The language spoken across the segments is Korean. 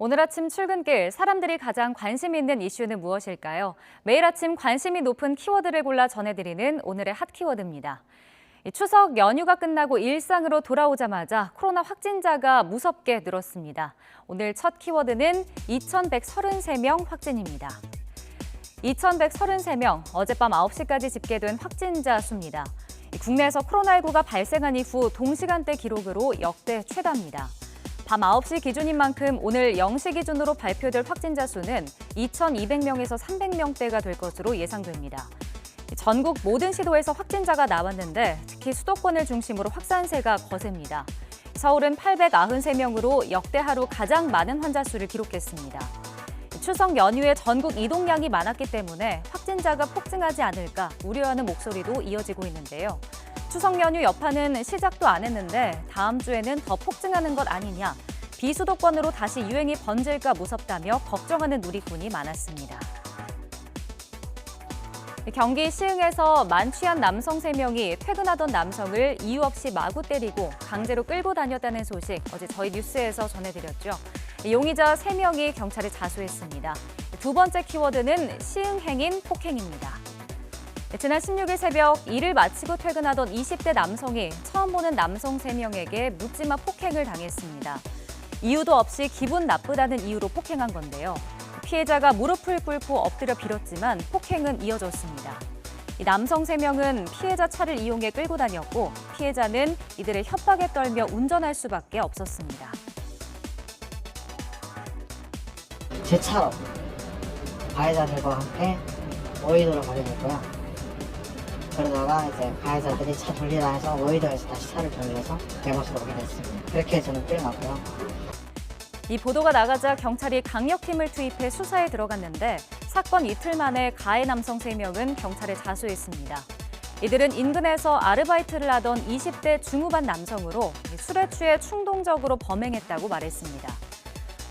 오늘 아침 출근길 사람들이 가장 관심 있는 이슈는 무엇일까요? 매일 아침 관심이 높은 키워드를 골라 전해드리는 오늘의 핫 키워드입니다. 추석 연휴가 끝나고 일상으로 돌아오자마자 코로나 확진자가 무섭게 늘었습니다. 오늘 첫 키워드는 2,133명 확진입니다. 2,133명, 어젯밤 9시까지 집계된 확진자 수입니다. 국내에서 코로나19가 발생한 이후 동시간대 기록으로 역대 최다입니다. 밤 9시 기준인 만큼 오늘 0시 기준으로 발표될 확진자 수는 2,200명에서 300명대가 될 것으로 예상됩니다. 전국 모든 시도에서 확진자가 나왔는데 특히 수도권을 중심으로 확산세가 거셉니다. 서울은 893명으로 역대 하루 가장 많은 환자 수를 기록했습니다. 추석 연휴에 전국 이동량이 많았기 때문에 확진자가 폭증하지 않을까 우려하는 목소리도 이어지고 있는데요. 추석 연휴 여파는 시작도 안 했는데 다음 주에는 더 폭증하는 것 아니냐, 비수도권으로 다시 유행이 번질까 무섭다며 걱정하는 누리꾼이 많았습니다. 경기 시흥에서 만취한 남성 3명이 퇴근하던 남성을 이유 없이 마구 때리고 강제로 끌고 다녔다는 소식 어제 저희 뉴스에서 전해드렸죠. 용의자 3명이 경찰에 자수했습니다. 두 번째 키워드는 시흥 행인 폭행입니다. 지난 16일 새벽 일을 마치고 퇴근하던 20대 남성이 처음 보는 남성 3명에게 묻지마 폭행을 당했습니다. 이유도 없이 기분 나쁘다는 이유로 폭행한 건데요. 피해자가 무릎을 꿇고 엎드려 빌었지만 폭행은 이어졌습니다. 이 남성 3명은 피해자 차를 이용해 끌고 다녔고 피해자는 이들의 협박에 떨며 운전할 수밖에 없었습니다. 제 차로 가해자들과 함께 오이도로 가게 됐고요. 그러다가 이제 가해자들이 차 돌리라 해서 오이도에서 다시 차를 돌려서 대못으로 오게 됐습니다. 그렇게 저는 끌어갔고요. 이 보도가 나가자 경찰이 강력팀을 투입해 수사에 들어갔는데 사건 이틀 만에 가해 남성 3명은 경찰에 자수했습니다. 이들은 인근에서 아르바이트를 하던 20대 중후반 남성으로 술에 취해 충동적으로 범행했다고 말했습니다.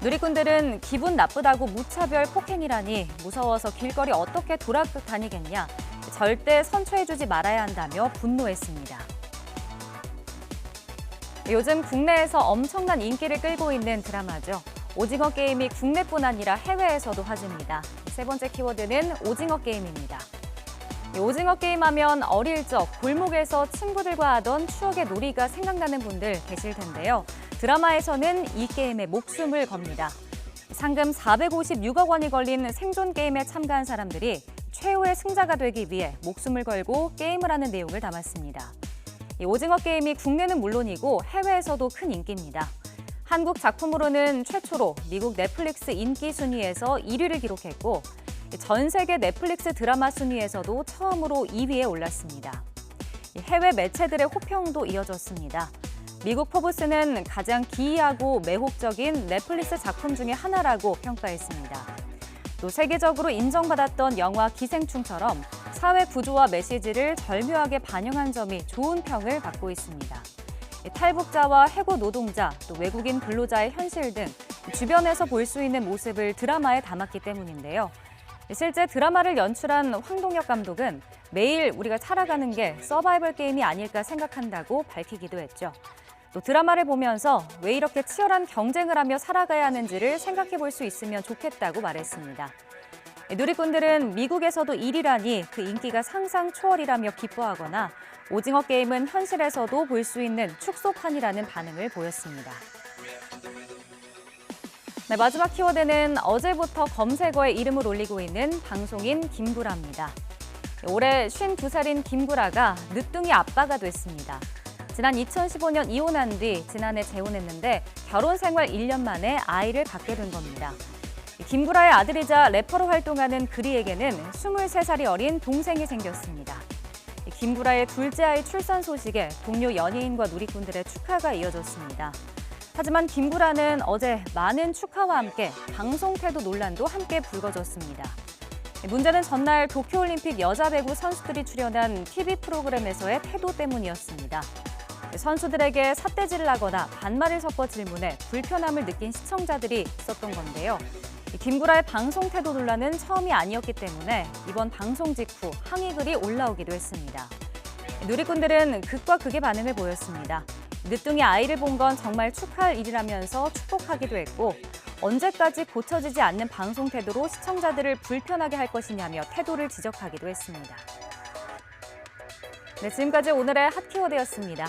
누리꾼들은 기분 나쁘다고 무차별 폭행이라니 무서워서 길거리 어떻게 돌아다니겠냐, 절대 선처해주지 말아야 한다며 분노했습니다. 요즘 국내에서 엄청난 인기를 끌고 있는 드라마죠. 오징어 게임이 국내뿐 아니라 해외에서도 화제입니다. 세 번째 키워드는 오징어 게임입니다. 오징어 게임 하면 어릴 적 골목에서 친구들과 하던 추억의 놀이가 생각나는 분들 계실 텐데요. 드라마에서는 이 게임에 목숨을 겁니다. 상금 456억 원이 걸린 생존 게임에 참가한 사람들이 최후의 승자가 되기 위해 목숨을 걸고 게임을 하는 내용을 담았습니다. 이 오징어 게임이 국내는 물론이고 해외에서도 큰 인기입니다. 한국 작품으로는 최초로 미국 넷플릭스 인기 순위에서 1위를 기록했고 전 세계 넷플릭스 드라마 순위에서도 처음으로 2위에 올랐습니다. 해외 매체들의 호평도 이어졌습니다. 미국 포브스는 가장 기이하고 매혹적인 넷플릭스 작품 중에 하나라고 평가했습니다. 또 세계적으로 인정받았던 영화 기생충처럼 사회 구조와 메시지를 절묘하게 반영한 점이 좋은 평을 받고 있습니다. 탈북자와 해고 노동자, 또 외국인 근로자의 현실 등 주변에서 볼 수 있는 모습을 드라마에 담았기 때문인데요. 실제 드라마를 연출한 황동혁 감독은 매일 우리가 살아가는 게 서바이벌 게임이 아닐까 생각한다고 밝히기도 했죠. 또 드라마를 보면서 왜 이렇게 치열한 경쟁을 하며 살아가야 하는지를 생각해 볼 수 있으면 좋겠다고 말했습니다. 누리꾼들은 미국에서도 1위라니 그 인기가 상상 초월이라며 기뻐하거나 오징어 게임은 현실에서도 볼 수 있는 축소판이라는 반응을 보였습니다. 네, 마지막 키워드는 어제부터 검색어에 이름을 올리고 있는 방송인 김구라입니다. 올해 59살인 김구라가 늦둥이 아빠가 됐습니다. 지난 2015년 이혼한 뒤 지난해 재혼했는데 결혼 생활 1년 만에 아이를 갖게 된 겁니다. 김구라의 아들이자 래퍼로 활동하는 그리에게는 23살이 어린 동생이 생겼습니다. 김구라의 둘째 아이 출산 소식에 동료 연예인과 누리꾼들의 축하가 이어졌습니다. 하지만 김구라는 어제 많은 축하와 함께 방송 태도 논란도 함께 불거졌습니다. 문제는 전날 도쿄올림픽 여자 배구 선수들이 출연한 TV 프로그램에서의 태도 때문이었습니다. 선수들에게 삿대질을 하거나 반말을 섞어 질문해 불편함을 느낀 시청자들이 있었던 건데요. 김구라의 방송 태도 논란은 처음이 아니었기 때문에 이번 방송 직후 항의글이 올라오기도 했습니다. 누리꾼들은 극과 극의 반응을 보였습니다. 늦둥이 아이를 본 건 정말 축하할 일이라면서 축복하기도 했고 언제까지 고쳐지지 않는 방송 태도로 시청자들을 불편하게 할 것이냐며 태도를 지적하기도 했습니다. 네, 지금까지 오늘의 핫키워드였습니다.